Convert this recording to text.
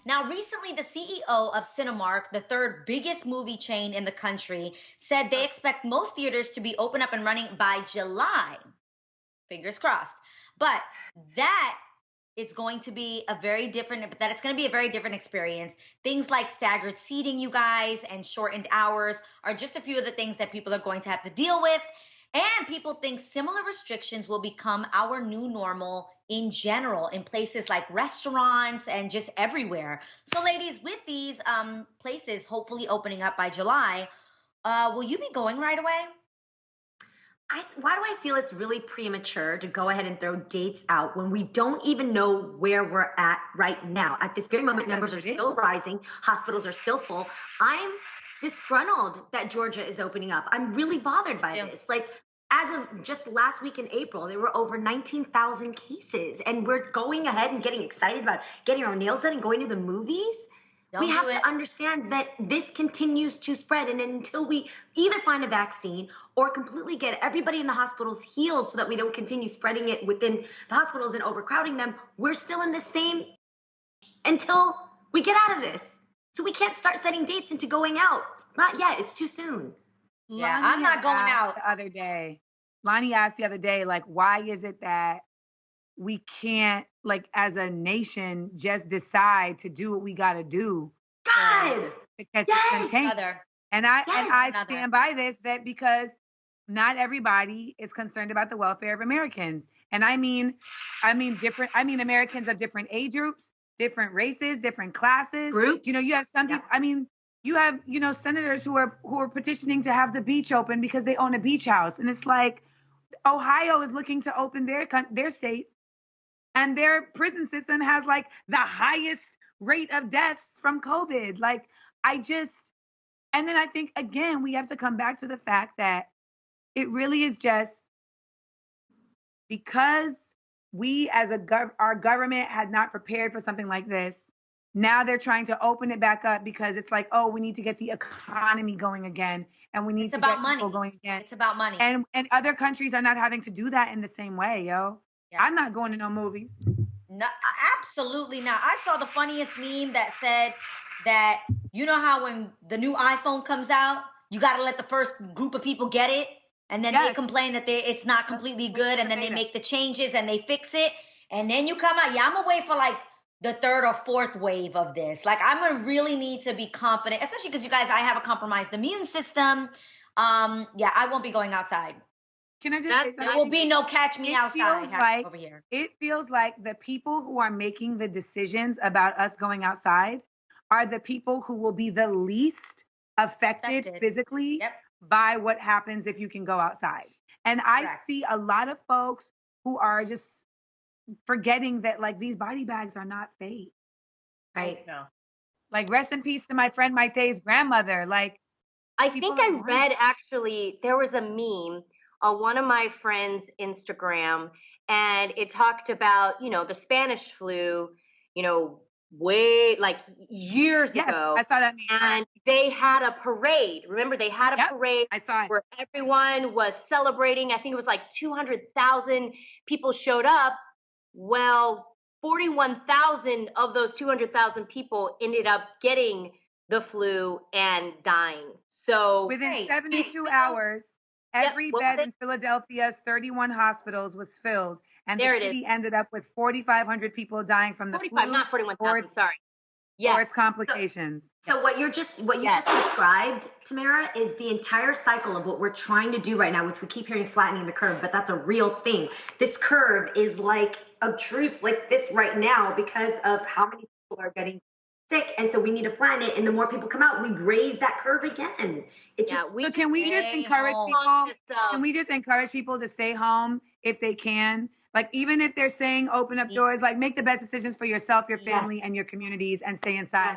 Now, recently, the CEO of Cinemark, the third biggest movie chain in the country, said they expect most theaters to be open up and running by July. Fingers crossed. But that it's going to be a very different, but that it's going to be a very different experience. Things like staggered seating, you guys, and shortened hours are just a few of the things that people are going to have to deal with. And people think similar restrictions will become our new normal in general in places like restaurants and just everywhere. So, ladies, with these places hopefully opening up by July, will you be going right away? Why do I feel it's really premature to go ahead and throw dates out when we don't even know where we're at right now? At this very moment, numbers are still rising, hospitals are still full. I'm disgruntled that Georgia is opening up. I'm really bothered by this. Like, as of just last week in April, there were over 19,000 cases, and we're going ahead and getting excited about getting our nails done and going to the movies. We have to understand that this continues to spread, and until we either find a vaccine or completely get everybody in the hospitals healed so that we don't continue spreading it within the hospitals and overcrowding them, we're still in the same until we get out of this. So we can't start setting dates into going out. Not yet. It's too soon. Yeah, I'm not going out. Lonnie asked the other day, like, why is it that we can't, like, as a nation, just decide to do what we got to do to catch this containment? And I stand by this, that because not everybody is concerned about the welfare of Americans. And I mean Americans of different age groups, different races, different classes. You know, you have some people, you have, senators who are petitioning to have the beach open because they own a beach house. And it's like, Ohio is looking to open their state, and their prison system has like the highest rate of deaths from COVID. Like, and then I think, again, we have to come back to the fact that it really is just because we as our government had not prepared for something like this. Now they're trying to open it back up because it's like, oh, we need to get the economy going again, and we need to get people going again. It's about money. And other countries are not having to do that in the same way, yo. Yeah. I'm not going to no movies. No, absolutely not. I saw the funniest meme that said that, you know how when the new iPhone comes out, you got to let the first group of people get it, and then they complain that it's not completely good, and then they make the changes and they fix it, and then you come out. Yeah, I'm gonna wait for like the third or fourth wave of this. Like, I'm gonna really need to be confident, especially because you guys, I have a compromised immune system. Yeah, I won't be going outside. Can I just say something? There will be no catch me outside over here. It feels like the people who are making the decisions about us going outside are the people who will be the least affected physically by what happens if you can go outside. And I see a lot of folks who are just forgetting that, like, these body bags are not fake. Right. No. Like, rest in peace to my friend Maite's grandmother. Like, I think I read, actually, there was a meme on one of my friends' Instagram, and it talked about, the Spanish flu, way like years ago. I saw that meme. And they had a parade. Remember, they had a parade. I saw it. Where everyone was celebrating. I think it was like 200,000 people showed up. Well, 41,000 of those 200,000 people ended up getting the flu and dying. So within 72 hours, every bed in Philadelphia's 31 hospitals was filled, and the city ended up with 4,500 people dying from the flu. Not 41,000. Sorry. Or its complications. So what you just described, Tamara, is the entire cycle of what we're trying to do right now, which we keep hearing flattening the curve, but that's a real thing. This curve is like obtruse like this right now because of how many people are getting sick, and so we need to flatten it, and the more people come out, we raise that curve again. Can we just encourage people? Can we just encourage people to stay home if they can? Like, even if they're saying open up doors, like, make the best decisions for yourself, your family, and your communities, and stay inside.